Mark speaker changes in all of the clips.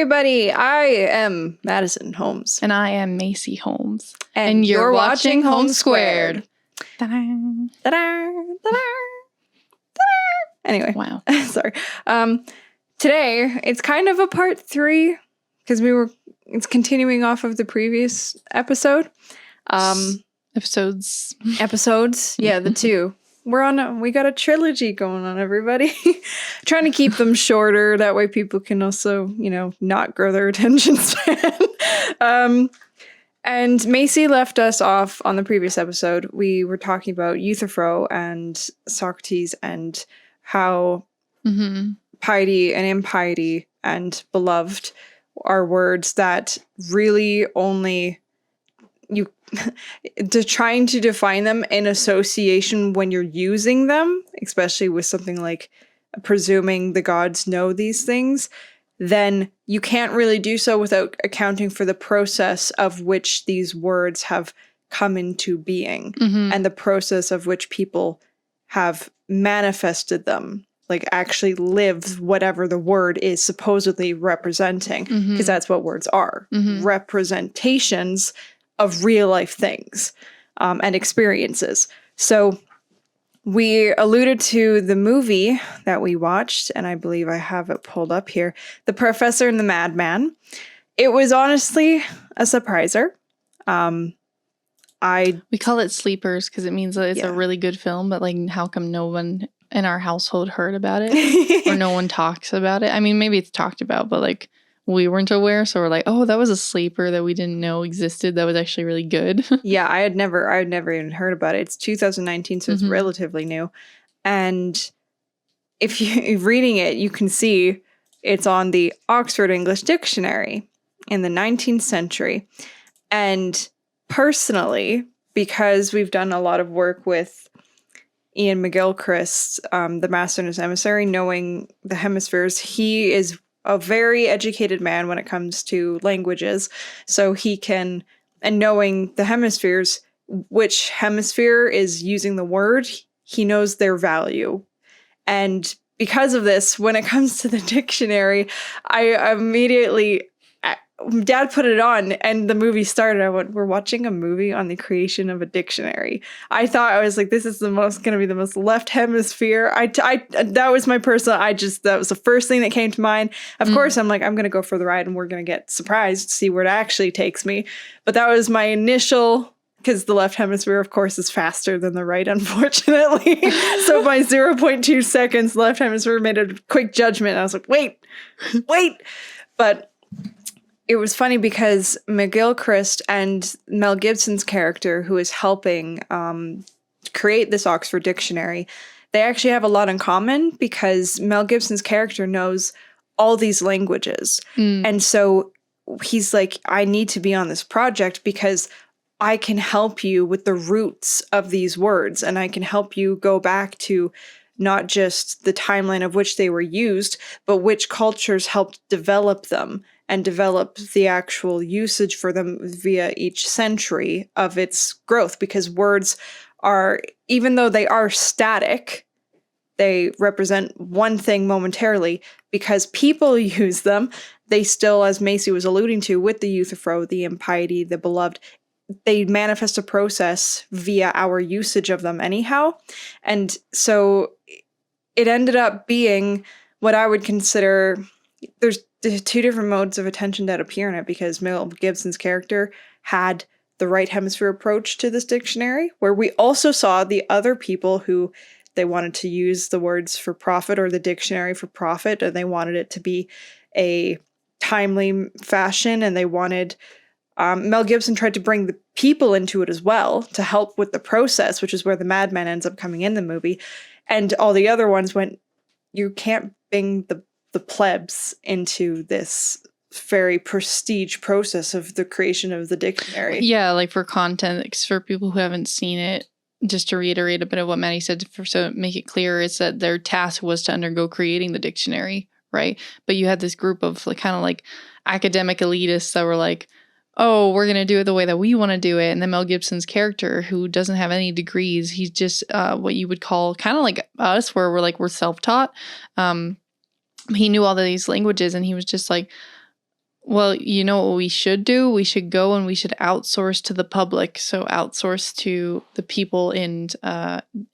Speaker 1: everybody. I am Madison Holmes.
Speaker 2: And I am Macy Holmes.
Speaker 1: And you're watching Holmes².
Speaker 2: Ta-da.
Speaker 1: Ta-da, ta-da, ta-da. Anyway.
Speaker 2: Wow.
Speaker 1: Sorry. Today, it's kind of a part 3 because it's continuing off of the previous episode.
Speaker 2: Episodes.
Speaker 1: Yeah, the 2. We got a trilogy going on, everybody. Trying to keep them shorter. That way people can also, not grow their attention span. And Macy left us off on the previous episode. We were talking about Euthyphro and Socrates and how piety and impiety and beloved are words that really only trying to define them in association when you're using them, especially with something like presuming the gods know these things, then you can't really do so without accounting for the process of which these words have come into being and the process of which people have manifested them, like actually lived whatever the word is supposedly representing, because that's what words are, representations of real life things and experiences. So we alluded to the movie that we watched, and I believe I have it pulled up here, The Professor and the Madman. It was honestly a surpriser. We
Speaker 2: call it sleepers because it means that it's a really good film, but like how come no one in our household heard about it or no one talks about it? I mean, maybe it's talked about, but like we weren't aware, so we're like, oh, that was a sleeper that we didn't know existed. That was actually really good.
Speaker 1: Yeah, I had never even heard about it. It's 2019, so it's relatively new. And if you're reading it, you can see it's on the Oxford English Dictionary in the 19th century. And personally, because we've done a lot of work with Iain McGilchrist, the master and his emissary, knowing the hemispheres, he is a very educated man when it comes to languages. So he can, and knowing the hemispheres, which hemisphere is using the word, he knows their value. And because of this, when it comes to the dictionary, I immediately, Dad put it on and the movie started. I went, we're watching a movie on the creation of a dictionary. I was like, this is going to be the most left hemisphere. That was my personal, that was the first thing that came to mind. Of course, I'm like, I'm going to go for the ride and we're going to get surprised to see where it actually takes me. But that was my initial, because the left hemisphere, of course, is faster than the right, unfortunately. So by 0.2 seconds, the left hemisphere made a quick judgment. I was like, wait. But it was funny because McGilchrist and Mel Gibson's character, who is helping create this Oxford Dictionary, they actually have a lot in common because Mel Gibson's character knows all these languages. And so he's like, I need to be on this project because I can help you with the roots of these words, and I can help you go back to not just the timeline of which they were used, but which cultures helped develop them and develop the actual usage for them via each century of its growth. Because words are, even though they are static, they represent one thing momentarily. Because people use them, they still, as Macy was alluding to, with the Euthyphro, the impiety, the beloved, they manifest a process via our usage of them anyhow. And so it ended up being what I would consider, there's 2 different modes of attention that appear in it, because Mel Gibson's character had the right hemisphere approach to this dictionary, where we also saw the other people who they wanted to use the words for profit or the dictionary for profit, and they wanted it to be a timely fashion, and they wanted Mel Gibson tried to bring the people into it as well to help with the process, which is where the madman ends up coming in the movie. And all the other ones went, you can't bring the plebs into this very prestige process of the creation of the dictionary. Yeah,
Speaker 2: like for context, for people who haven't seen it, just to reiterate a bit of what Maddie said, so make it clear, is that their task was to undergo creating the dictionary, right? But you had this group of like kind of like academic elitists that were like, oh, we're going to do it the way that we want to do it. And then Mel Gibson's character, who doesn't have any degrees, he's just what you would call kind of like us, where we're self-taught. He knew all of these languages, and he was just like, Well, you know what we should do? We should go and we should outsource to the public. So outsource to the people in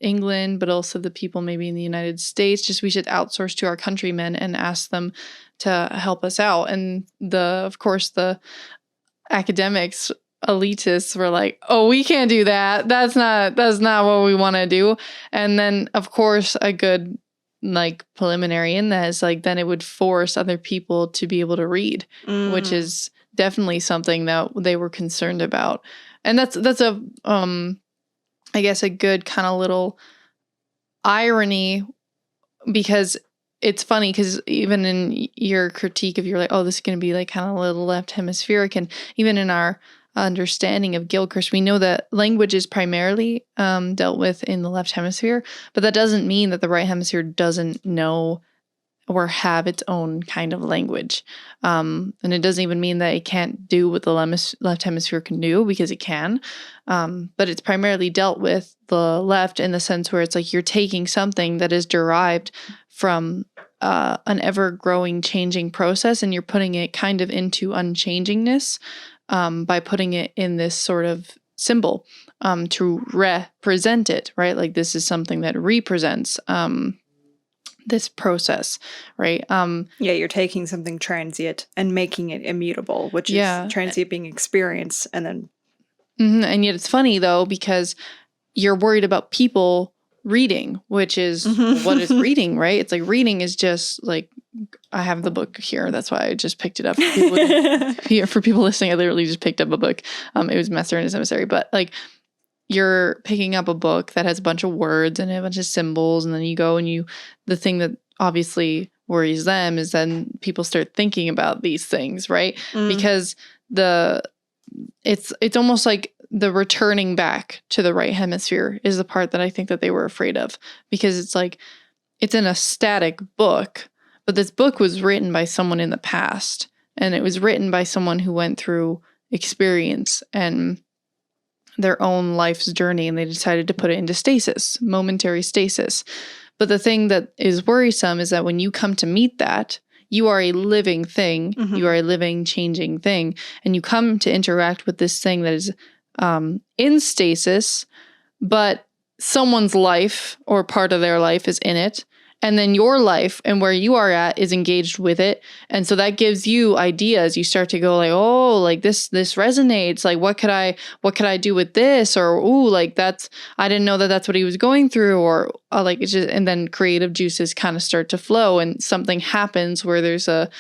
Speaker 2: England, but also the people maybe in the United States. Just we should outsource to our countrymen and ask them to help us out. And of course, the academics, elitists were like, oh, we can't do that. That's not what we want to do. And then, of course, a good like preliminary in that is like then it would force other people to be able to read, which is definitely something that they were concerned about. And that's a I guess a good kind of little irony, because it's funny because even in your critique of, you're like, oh, this is going to be like kind of a little left hemispheric, and even in our understanding of Gilchrist, we know that language is primarily dealt with in the left hemisphere, but that doesn't mean that the right hemisphere doesn't know or have its own kind of language. And it doesn't even mean that it can't do what the left hemisphere can do, because it can. But it's primarily dealt with the left in the sense where it's like you're taking something that is derived from an ever-growing, changing process, and you're putting it kind of into unchangingness by putting it in this sort of symbol to represent it, right? Like this is something that represents this process, right?
Speaker 1: Yeah, you're taking something transient and making it immutable, which is transient being experience, and then...
Speaker 2: And yet it's funny, though, because you're worried about people reading, which is what is reading, right? It's like reading is just like, I have the book here. That's why I just picked it up. For people listening, I literally just picked up a book. It was Master and his Emissary. But like, you're picking up a book that has a bunch of words and a bunch of symbols, and then you go and the thing that obviously worries them is then people start thinking about these things, right? Because it's almost like the returning back to the right hemisphere is the part that I think that they were afraid of, because it's like, it's in a static book, but this book was written by someone in the past, and it was written by someone who went through experience and their own life's journey, and they decided to put it into stasis, momentary stasis. But the thing that is worrisome is that when you come to meet that, you are a living thing, you are a living, changing thing, and you come to interact with this thing that is in stasis, but someone's life or part of their life is in it. And then your life and where you are at is engaged with it. And so that gives you ideas. You start to go like, oh, like this resonates. Like, what could I do with this? Or, ooh, like I didn't know that that's what he was going through. Or like, it's just, and then creative juices kind of start to flow, and something happens where there's a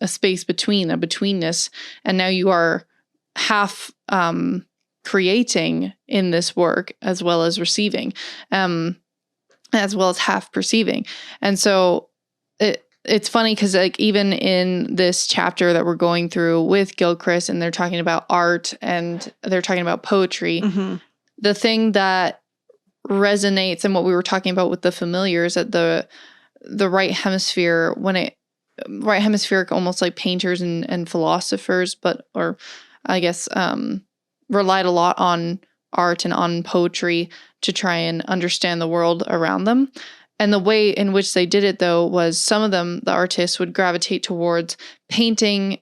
Speaker 2: space between, a betweenness. And now you are half creating in this work as well as receiving. As well as half perceiving. And so it's funny because like even in this chapter that we're going through with Gilchrist, and they're talking about art and they're talking about poetry, the thing that resonates and what we were talking about with the familiars at the right hemisphere, right hemispheric, almost like painters and philosophers, or I guess relied a lot on art and on poetry to try and understand the world around them. And the way in which they did it, though, was some of them, the artists, would gravitate towards painting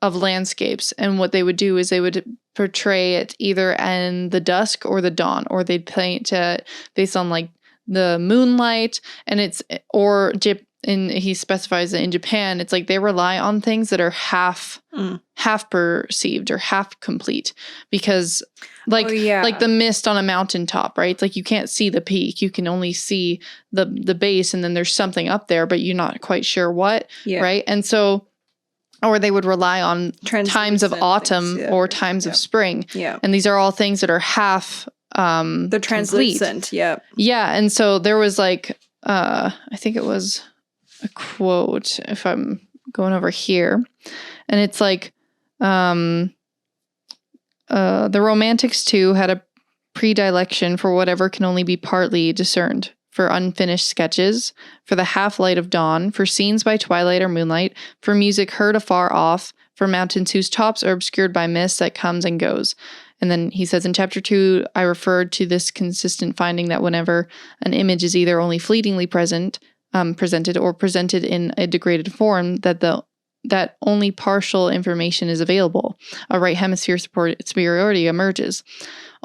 Speaker 2: of landscapes. And what they would do is they would portray it either in the dusk or the dawn, or they'd paint it based on like the moonlight. And he specifies that in Japan, it's like they rely on things that are half perceived or half complete, because like the mist on a mountaintop, right? It's like you can't see the peak, you can only see the base, and then there's something up there, but you're not quite sure what, right? And so, or they would rely on times of autumn or times of spring, and these are all things that are half
Speaker 1: they're translucent,
Speaker 2: and so there was like I think it was a quote, if I'm going over here, and it's like the Romantics too had a predilection for whatever can only be partly discerned, for unfinished sketches, for the half light of dawn, for scenes by twilight or moonlight, for music heard afar off, for mountains whose tops are obscured by mist that comes and goes. And then he says in chapter 2, I referred to this consistent finding that whenever an image is either only fleetingly presented or presented in a degraded form, that that only partial information is available. A right hemisphere superiority emerges.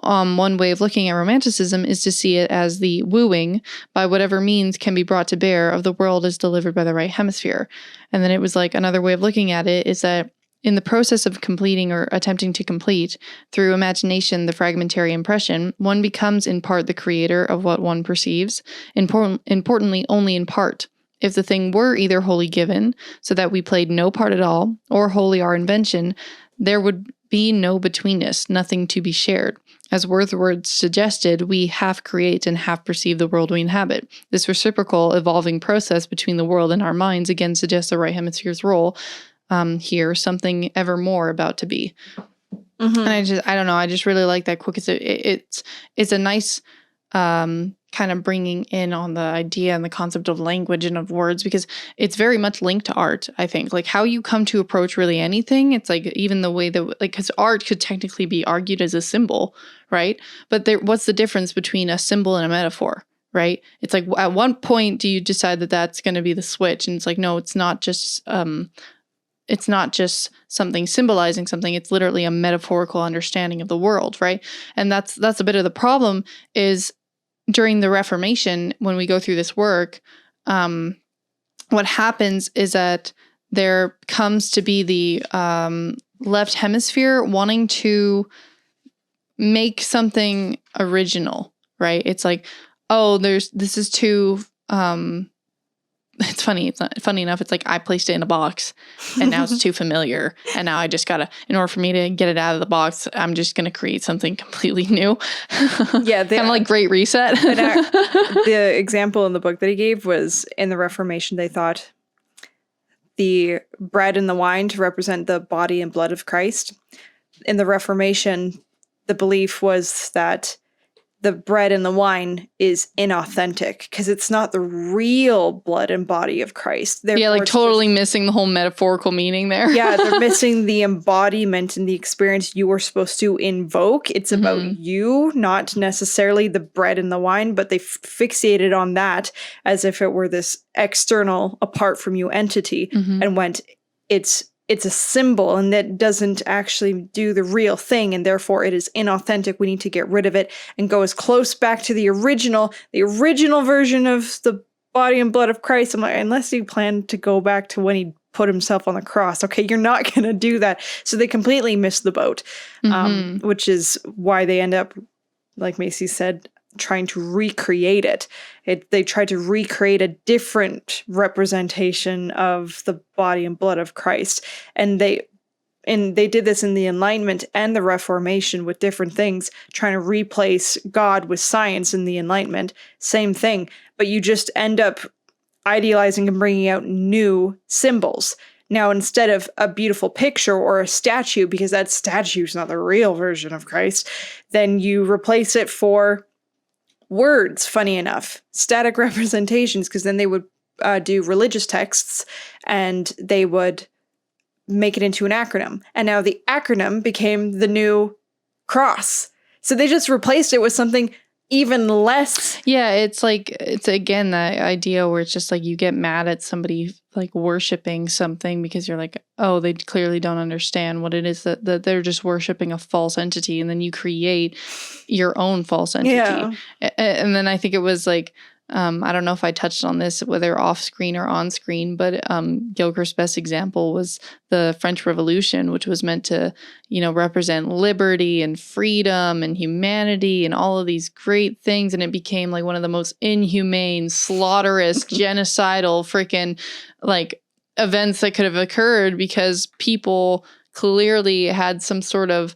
Speaker 2: One way of looking at romanticism is to see it as the wooing by whatever means can be brought to bear of the world as delivered by the right hemisphere. And then it was like another way of looking at it is that in the process of completing or attempting to complete through imagination the fragmentary impression, one becomes in part the creator of what one perceives, importantly only in part. If the thing were either wholly given, so that we played no part at all, or wholly our invention, there would be no betweenness, nothing to be shared. As Wordsworth suggested, we half create and half perceive the world we inhabit. This reciprocal, evolving process between the world and our minds again suggests the right hemisphere's role here, something ever more about to be. And I don't know, I just really like that quote. It's a nice kind of bringing in on the idea and the concept of language and of words, because it's very much linked to art, I think. Like how you come to approach really anything, it's like even the way that, like, because art could technically be argued as a symbol, right? But what's the difference between a symbol and a metaphor, right? It's like at one point do you decide that that's going to be the switch, and it's like, no, it's not just something symbolizing something. It's literally a metaphorical understanding of the world, right? And that's a bit of the problem is during the Reformation, when we go through this work, what happens is that there comes to be the left hemisphere wanting to make something original, right? It's like, oh, this is too it's funny. It's not funny enough. It's like I placed it in a box and now it's too familiar. And now I just gotta, in order for me to get it out of the box, I'm just going to create something completely new. Yeah. Kind of like Great Reset.
Speaker 1: The example in the book that he gave was in the Reformation, they thought the bread and the wine to represent the body and blood of Christ. In the Reformation, the belief was that the bread and the wine is inauthentic because it's not the real blood and body of Christ.
Speaker 2: Yeah, like totally missing the whole metaphorical meaning there.
Speaker 1: Yeah, they're missing the embodiment and the experience you were supposed to invoke. It's about you, not necessarily the bread and the wine, but they fixated on that as if it were this external, apart from you entity, and went, it's a symbol and that doesn't actually do the real thing, and therefore it is inauthentic. We need to get rid of it and go as close back to the original version of the body and blood of Christ. I'm like, unless you plan to go back to when he put himself on the cross, okay, you're not going to do that. So they completely missed the boat, which is why they end up, like Macy said, trying to recreate it. They tried to recreate a different representation of the body and blood of Christ. And they did this in the Enlightenment and the Reformation with different things, trying to replace God with science in the Enlightenment. Same thing. But you just end up idealizing and bringing out new symbols. Now, instead of a beautiful picture or a statue, because that statue is not the real version of Christ, then you replace it for words, funny enough, static representations, because then they would do religious texts and they would make it into an acronym. And now the acronym became the new cross. So they just replaced it with something even less.
Speaker 2: Yeah, it's like, it's again that idea where it's just like you get mad at somebody like worshiping something because you're like, oh, they clearly don't understand what it is that they're just worshiping a false entity, and then you create your own false entity. Yeah. And then I think it was like, I don't know if I touched on this, whether off screen or on screen, but Gilchrist's best example was the French Revolution, which was meant to, represent liberty and freedom and humanity and all of these great things. And it became like one of the most inhumane, slaughterous, genocidal freaking like events that could have occurred because people clearly had some sort of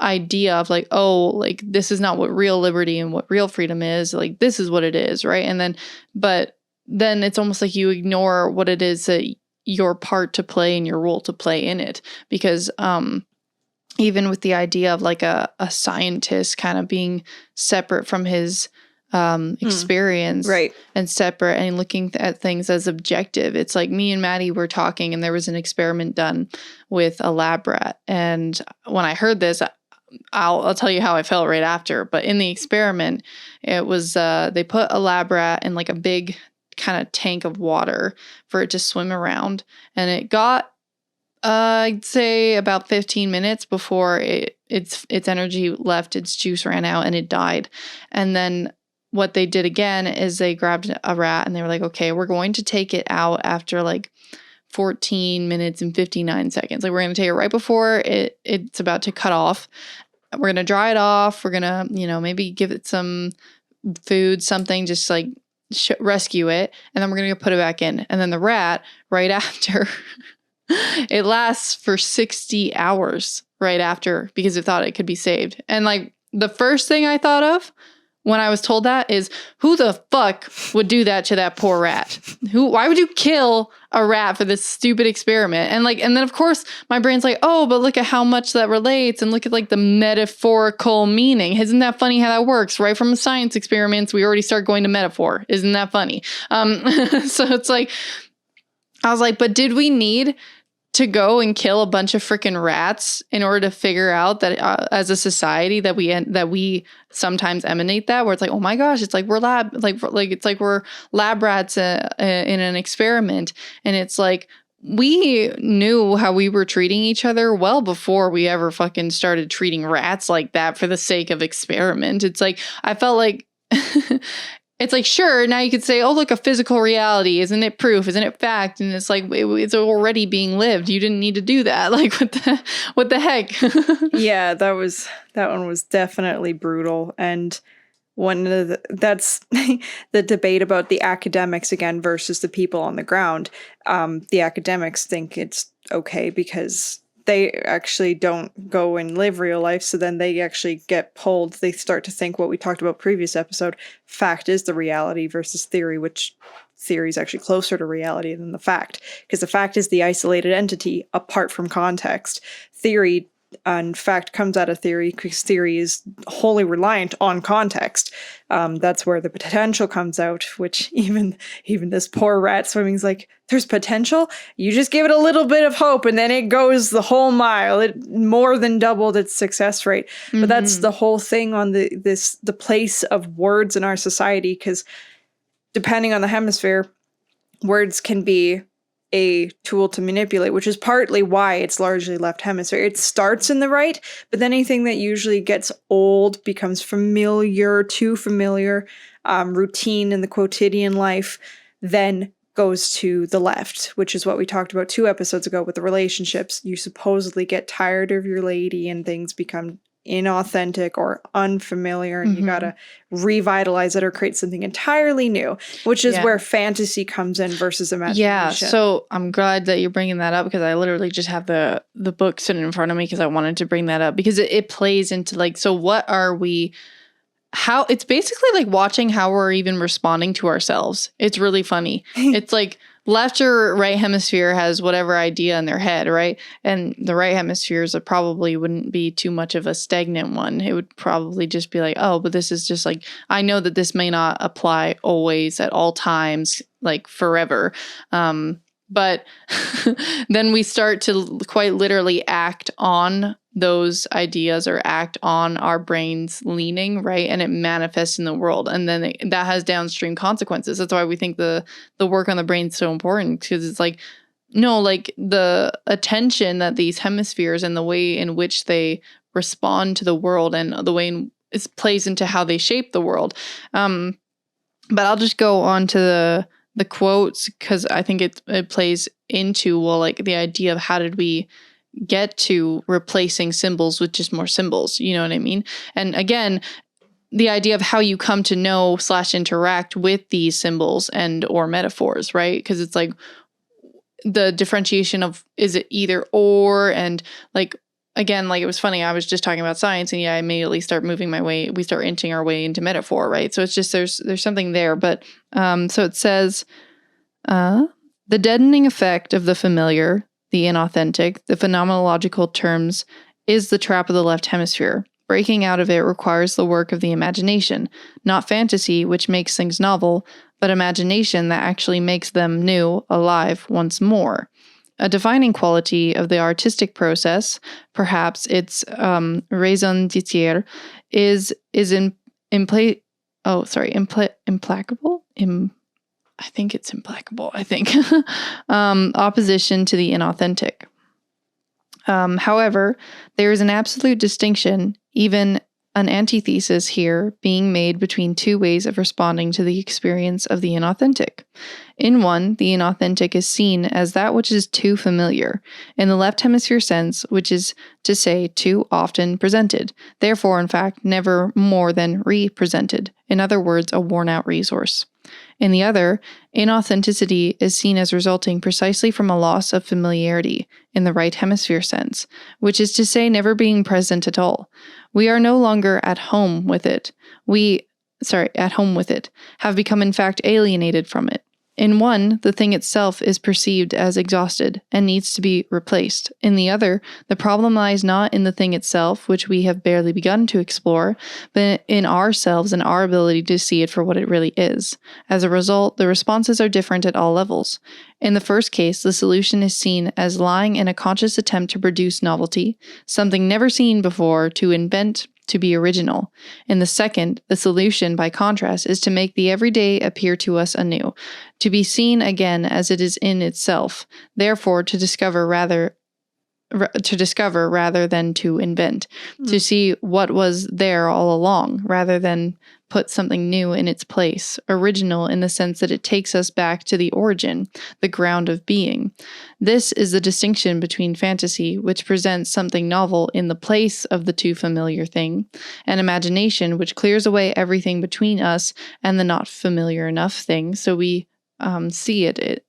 Speaker 2: idea of like, oh, like this is not what real liberty and what real freedom is, like this is what it is, right? And then but then it's almost like you ignore what it is that your part to play and your role to play in it, because even with the idea of like a scientist kind of being separate from his experience, right, and separate and looking at things as objective. It's like me and Maddie were talking and there was an experiment done with a lab rat, and when I heard this, I'll tell you how I felt right after. But in the experiment, it was they put a lab rat in like a big kind of tank of water for it to swim around, and it got I'd say about 15 minutes before its energy left, its juice ran out, and it died. And then what they did again is they grabbed a rat and they were like, okay, we're going to take it out after like 14 minutes and 59 seconds. Like, we're going to take it right before it's about to cut off. We're going to dry it off. We're going to, maybe give it some food, something, just like rescue it. And then we're going to put it back in. And then the rat, right after, it lasts for 60 hours right after, because it thought it could be saved. And like, the first thing I thought of when I was told that is, who the fuck would do that to that poor rat? Why would you kill a rat for this stupid experiment? And then of course my brain's like, oh, but look at how much that relates, and look at like the metaphorical meaning. Isn't that funny how that works? Right from science experiments, we already start going to metaphor. Isn't that funny? So it's like, I was like, but did we need to go and kill a bunch of freaking rats in order to figure out that as a society that we sometimes emanate that, where it's like, oh my gosh, it's like we're we're lab rats in an experiment. And it's like, we knew how we were treating each other well before we ever fucking started treating rats like that for the sake of experiment. It's like, I felt like it's like, sure, now you could say, oh, look, a physical reality. Isn't it proof? Isn't it fact? And it's like, it's already being lived. You didn't need to do that. Like, what the heck?
Speaker 1: Yeah, that one was definitely brutal. And that's the debate about the academics again versus the people on the ground. The academics think it's okay because they actually don't go and live real life, so then they actually get pulled. They start to think what we talked about previous episode, fact is the reality versus theory, which theory is actually closer to reality than the fact, because the fact is the isolated entity apart from context. Theory and fact comes out of theory because theory is wholly reliant on context. That's where the potential comes out, which even this poor rat swimming's like, there's potential? You just give it a little bit of hope and then it goes the whole mile. It more than doubled its success rate. Mm-hmm. But that's the whole thing on the place of words in our society, because depending on the hemisphere, words can be a tool to manipulate, which is partly why it's largely left hemisphere. It starts in the right, but then anything that usually gets old, becomes familiar, too familiar, routine in the quotidian life, then goes to the left, which is what we talked about 2 episodes ago with the relationships. You supposedly get tired of your lady and things become inauthentic or unfamiliar, and you gotta revitalize it or create something entirely new, which is where fantasy comes in versus imagination.
Speaker 2: Yeah, so I'm glad that you're bringing that up, because I literally just have the book sitting in front of me because I wanted to bring that up, because it plays into like, so what are we, how, it's basically like watching how we're even responding to ourselves. It's really funny. It's like left or right hemisphere has whatever idea in their head, right? And the right hemispheres probably wouldn't be too much of a stagnant one. It would probably just be like, oh, but this is just like, I know that this may not apply always at all times, like forever. But then we start to quite literally act on those ideas or act on our brains leaning, right? And it manifests in the world. And then that has downstream consequences. That's why we think the work on the brain is so important, because it's like, no, like the attention that these hemispheres and the way in which they respond to the world and the way it plays into how they shape the world. But I'll just go on to the quotes, because I think it plays into, well, like the idea of how did we get to replacing symbols with just more symbols, you know what I mean? And again, the idea of how you come to know / interact with these symbols and or metaphors, right? Because it's like the differentiation of, is it either or? And like, again, like it was funny, I was just talking about science, and I immediately start moving my way, we start inching our way into metaphor, right? So it's just, there's something there. But so it says, the deadening effect of the familiar, the inauthentic, the phenomenological terms, is the trap of the left hemisphere. Breaking out of it requires the work of the imagination, not fantasy, which makes things novel, but imagination that actually makes them new, alive once more. A defining quality of the artistic process, perhaps its raison d'être, is implacable. I think it's implacable. I think opposition to the inauthentic. However, there is an absolute distinction, even an antithesis here being made between two ways of responding to the experience of the inauthentic. In one, the inauthentic is seen as that which is too familiar, in the left hemisphere sense, which is to say too often presented, therefore, in fact, never more than re-presented, in other words, a worn-out resource. In the other, inauthenticity is seen as resulting precisely from a loss of familiarity, in the right hemisphere sense, which is to say never being present at all. We are no longer at home with it. Have become in fact alienated from it. In one, the thing itself is perceived as exhausted and needs to be replaced. In the other, the problem lies not in the thing itself, which we have barely begun to explore, but in ourselves and our ability to see it for what it really is. As a result, the responses are different at all levels. In the first case, the solution is seen as lying in a conscious attempt to produce novelty, something never seen before, to invent, to be original. In the second, the solution, by contrast, is to make the everyday appear to us anew, to be seen again as it is in itself, therefore to discover rather than to invent, to see what was there all along, rather than put something new in its place, original in the sense that it takes us back to the origin, the ground of being. This is the distinction between fantasy, which presents something novel in the place of the too familiar thing, and imagination, which clears away everything between us and the not familiar enough thing, so we see it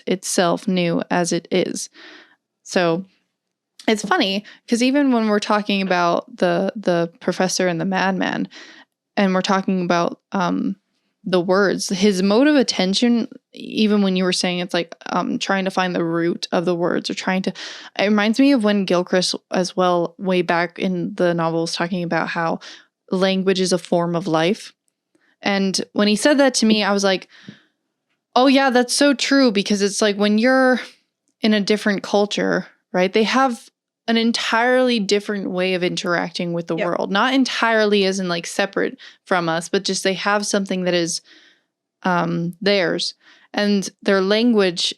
Speaker 2: itself new as it is. So it's funny because even when we're talking about the professor and the madman, and we're talking about the words, his mode of attention, even when you were saying it's like trying to find the root of the words, or it reminds me of when Gilchrist as well, way back in the novel, was talking about how language is a form of life. And when he said that to me, I was like, oh yeah, that's so true, because it's like when you're in a different culture, right? They have an entirely different way of interacting with the world. Not entirely as in like separate from us, but just they have something that is theirs. And their language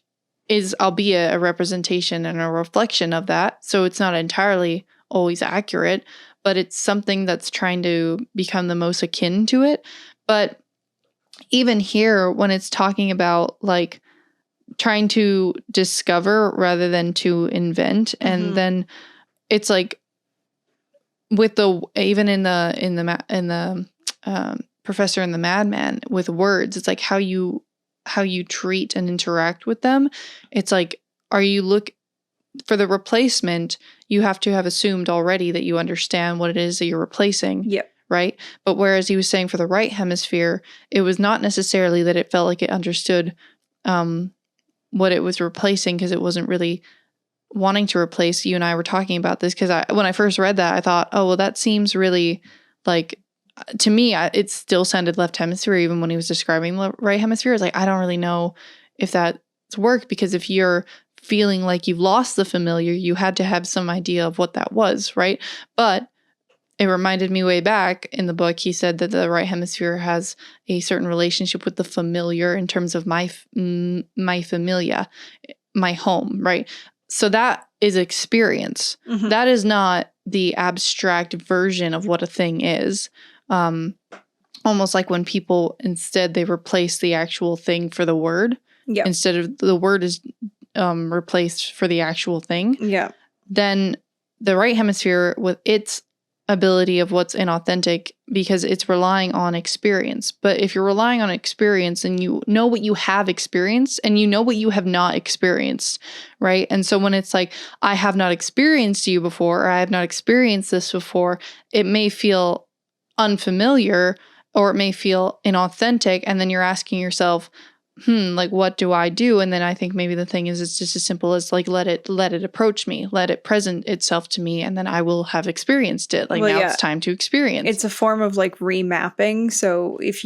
Speaker 2: is, albeit a representation and a reflection of that. So it's not entirely always accurate, but it's something that's trying to become the most akin to it. But even here, when it's talking about like trying to discover rather than to invent, and then it's like with the professor and the madman, with words, it's like how you treat and interact with them. It's like, for the replacement, you have to have assumed already that you understand what it is that you're replacing.
Speaker 1: Yep.
Speaker 2: Right? But whereas he was saying for the right hemisphere, it was not necessarily that it felt like it understood what it was replacing, because it wasn't really wanting to replace. You and I were talking about this because when I first read that, I thought, oh, well, that seems really like, to me, it still sounded left hemisphere, even when he was describing the right hemisphere. It's like, I don't really know if that's worked, because if you're feeling like you've lost the familiar, you had to have some idea of what that was, right? But it reminded me way back in the book, he said that the right hemisphere has a certain relationship with the familiar in terms of my familia, my home, right? So that is experience. That is not the abstract version of what a thing is. Almost like when people, instead, they replace the actual thing for the word. Yep. Instead of the word is replaced for the actual thing. Yeah. Then the right hemisphere, with its ability of what's inauthentic, because it's relying on experience. But if you're relying on experience, and you know what you have experienced and you know what you have not experienced, right? And so when it's like, I have not experienced you before, or I have not experienced this before, it may feel unfamiliar, or it may feel inauthentic. And then you're asking yourself, like, what do I do? And then I think maybe the thing is, it's just as simple as like, let it approach me, let it present itself to me, and then I will have experienced it. Like, now it's time to experience.
Speaker 1: It's a form of like remapping. So if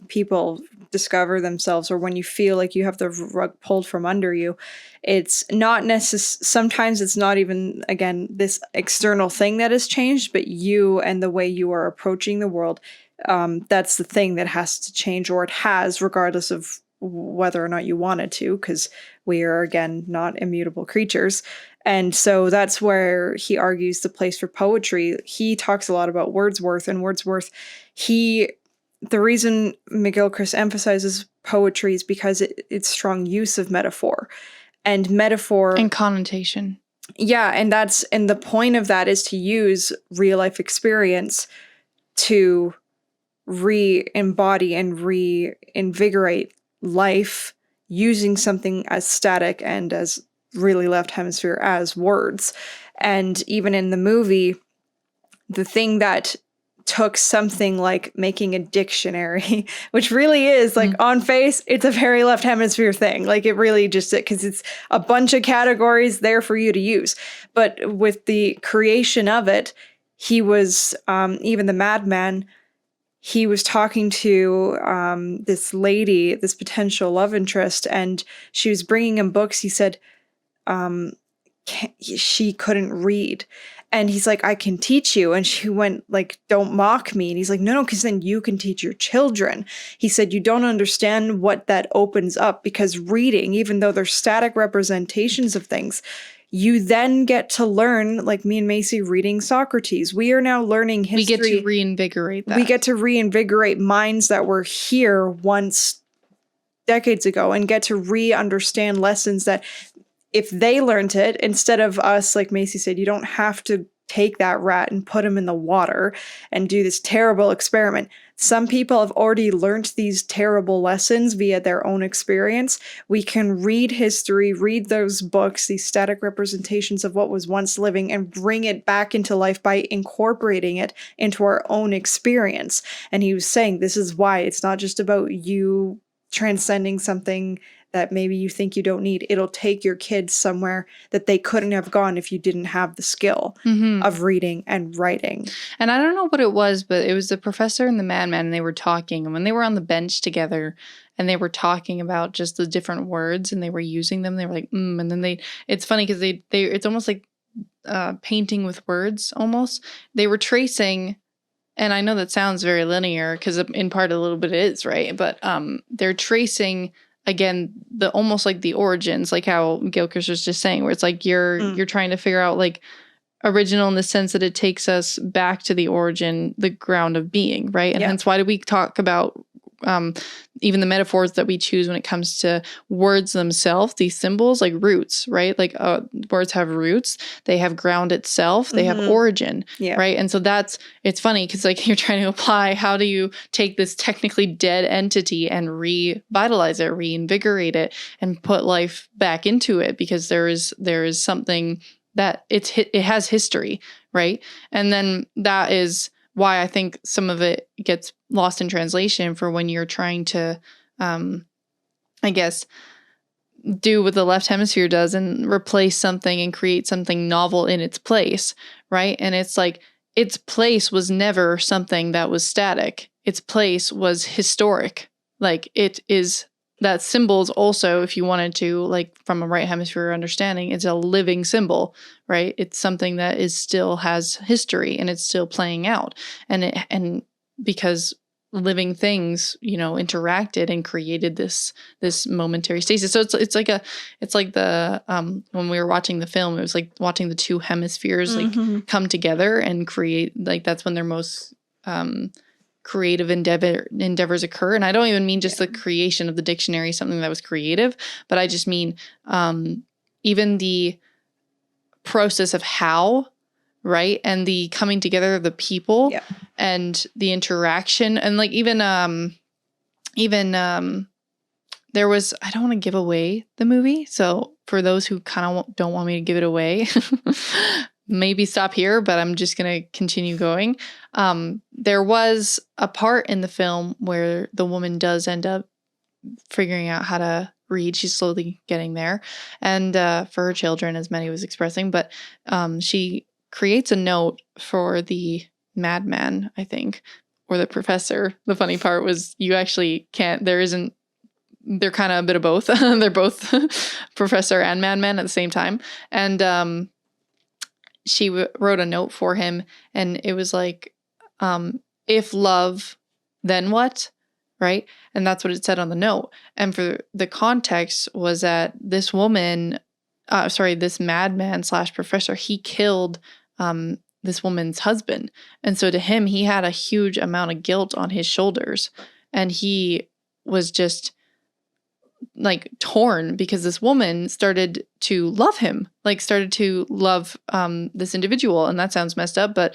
Speaker 1: people discover themselves, or when you feel like you have the rug pulled from under you, it's not sometimes it's not even, again, this external thing that has changed, but you and the way you are approaching the world. That's the thing that has to change, or it has, regardless of whether or not you wanted to, because we are, again, not immutable creatures. And so that's where he argues the place for poetry. He talks a lot about Wordsworth, and Wordsworth, the reason McGilchrist emphasizes poetry is because it's strong use of metaphor. And metaphor
Speaker 2: and connotation.
Speaker 1: Yeah, and the point of that is to use real life experience to re-embody and reinvigorate life using something as static and as really left hemisphere as words. And even in the movie, the thing that took something like making a dictionary, which really is like on face, it's a very left hemisphere thing. Like it really just, because it's a bunch of categories there for you to use. But with the creation of it, he was, even the madman, he was talking to this lady, this potential love interest, and she was bringing him books. He said she couldn't read. And he's like, I can teach you. And she went like, don't mock me. And he's like, no, because then you can teach your children. He said, you don't understand what that opens up, because reading, even though they're static representations of things, you then get to learn, like me and Macy reading Socrates. We are now learning history.
Speaker 2: We get to reinvigorate that.
Speaker 1: We get to reinvigorate minds that were here once decades ago and get to re-understand lessons that if they learned it, instead of us, like Macy said, you don't have to take that rat and put him in the water and do this terrible experiment. Some people have already learned these terrible lessons via their own experience. We can read history, read those books, these static representations of what was once living, and bring it back into life by incorporating it into our own experience. And he was saying this is why it's not just about you transcending something that maybe you think you don't need. It'll take your kids somewhere that they couldn't have gone if you didn't have the skill of reading and writing.
Speaker 2: And I don't know what it was, but it was the professor and the madman, and they were talking. And when they were on the bench together and they were talking about just the different words and they were using them, they were like, and then it's funny because it's almost like painting with words almost. They were tracing, and I know that sounds very linear because in part a little bit it is, right? But they're tracing, again, the almost like the origins, like how Gilchrist was just saying, where it's like you're trying to figure out like original in the sense that it takes us back to the origin, the ground of being, right? And hence why do we talk about even the metaphors that we choose when it comes to words themselves, these symbols, like roots, right? Like words have roots, they have ground itself, they have origin, right? And so it's funny because like you're trying to apply, how do you take this technically dead entity and revitalize it, reinvigorate it, and put life back into it, because there is something that it has history, right? And then that is why I think some of it gets lost in translation for when you're trying to, I guess, do what the left hemisphere does and replace something and create something novel in its place, right? And it's like its place was never something that was static. Its place was historic. Like it is, that symbols also, if you wanted to, like from a right hemisphere understanding, it's a living symbol, right? It's something that still has history and it's still playing out. And because living things, interacted and created this momentary stasis. So it's like the when we were watching the film, it was like watching the two hemispheres like come together and create, like that's when their most creative endeavors occur. And I don't even mean just the creation of the dictionary, something that was creative, but I just mean even the process of how, right? And the coming together of the people and the interaction. And like even there was, I don't want to give away the movie. So for those who kind of don't want me to give it away, maybe stop here, but I'm just going to continue going. There was a part in the film where the woman does end up figuring out how to read. She's slowly getting there. And for her children, as Maddie was expressing, but she creates a note for the madman, I think, or the professor. The funny part was you actually can't, they're kind of a bit of both. They're both professor and madman at the same time. And she wrote a note for him, and it was like, if love, then what? Right? And that's what it said on the note. And for the context was that this woman this madman / professor, he killed this woman's husband. And so to him, he had a huge amount of guilt on his shoulders. And he was just like torn because this woman started to love him, like started to love this individual. And that sounds messed up, but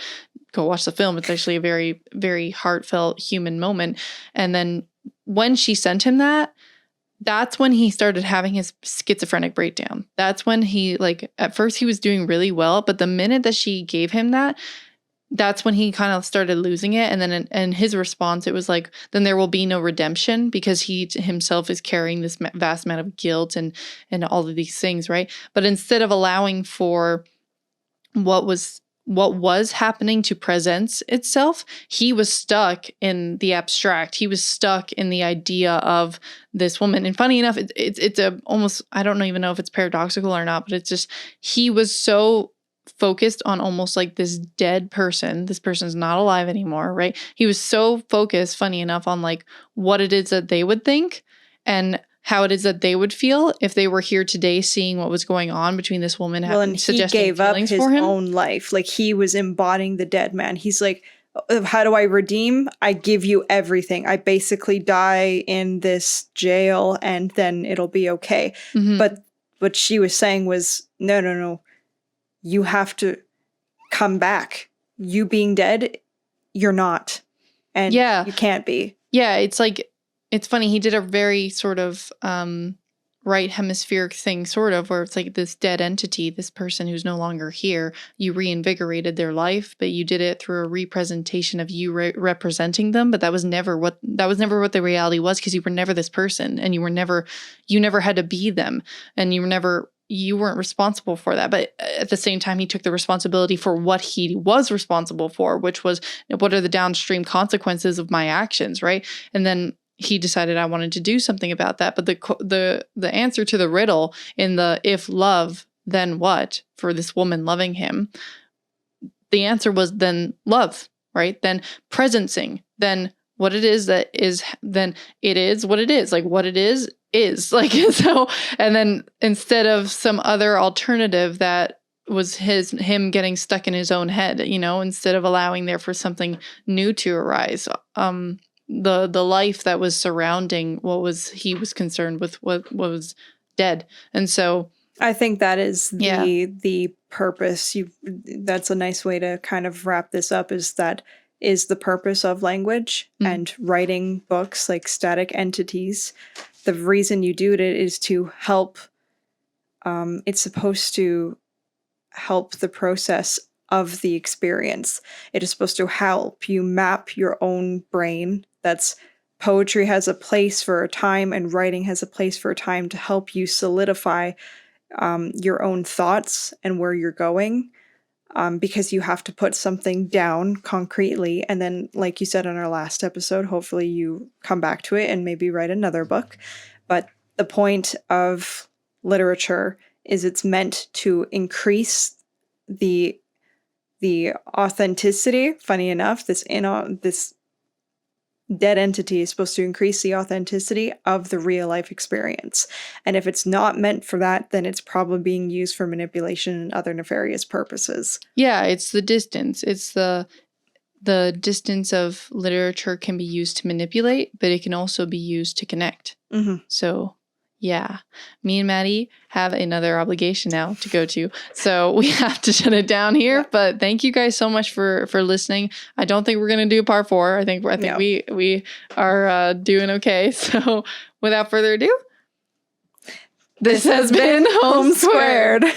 Speaker 2: go watch the film. It's actually a very, very heartfelt human moment. And then when she sent him that, that's when he started having his schizophrenic breakdown. That's when he, like, at first he was doing really well, but the minute that she gave him that, that's when he kind of started losing it. And then in his response, it was like, then there will be no redemption because he himself is carrying this vast amount of guilt and all of these things, right? But instead of allowing for what was happening to present itself, he was stuck in the abstract. He was stuck in the idea of this woman. And funny enough, it's a almost, I don't even know if it's paradoxical or not, but it's just, he was so focused on almost like this dead person. This person's not alive anymore, right? He was so focused, funny enough, on like what it is that they would think and how it is that they would feel if they were here today seeing what was going on between this woman
Speaker 1: and
Speaker 2: suggesting
Speaker 1: he gave up his
Speaker 2: for him.
Speaker 1: own life. Like, he was embodying the dead man. He's like, how do I redeem? I give you everything. I basically die in this jail and then it'll be okay.
Speaker 2: Mm-hmm.
Speaker 1: But what she was saying was, no. You have to come back. You being dead, you're not. And you can't be.
Speaker 2: Yeah, it's like, it's funny. He did a very sort of right hemispheric thing, sort of, where it's like this dead entity, this person who's no longer here. You reinvigorated their life, but you did it through a representation of you representing them. But that was never what the reality was, because you were never this person, and you never had to be them, and you weren't responsible for that. But at the same time, he took the responsibility for what he was responsible for, which was, what are the downstream consequences of my actions, right? And then he decided I wanted to do something about that. But the answer to the riddle in the if love, then what, for this woman loving him, the answer was then love, right? Then presencing, then what it is that is, then it is what it is. Like, what it is like, so, and then instead of some other alternative that was him getting stuck in his own head, instead of allowing there for something new to arise, the life that was surrounding he was concerned with what was dead. And so
Speaker 1: I think that is the purpose. That's a nice way to kind of wrap this up, is the purpose of language and writing books, like static entities. The reason you do it is to help. It's supposed to help the process of the experience. It is supposed to help you map your own brain. That's poetry has a place for a time, and writing has a place for a time, to help you solidify your own thoughts and where you're going, because you have to put something down concretely. And then, like you said in our last episode, hopefully you come back to it and maybe write another book. But the point of literature is it's meant to increase the authenticity. Funny enough, this dead entity is supposed to increase the authenticity of the real life experience. And if it's not meant for that, then it's probably being used for manipulation and other nefarious purposes. Yeah,
Speaker 2: it's the distance. It's the distance of literature can be used to manipulate, but it can also be used to connect.
Speaker 1: Mm-hmm.
Speaker 2: So yeah, me and Maddie have another obligation now to go to, so we have to shut it down here. Yeah. But thank you guys so much for listening. I don't think we're gonna do part 4. I think no. we are doing okay. So without further ado, this has been Holmes².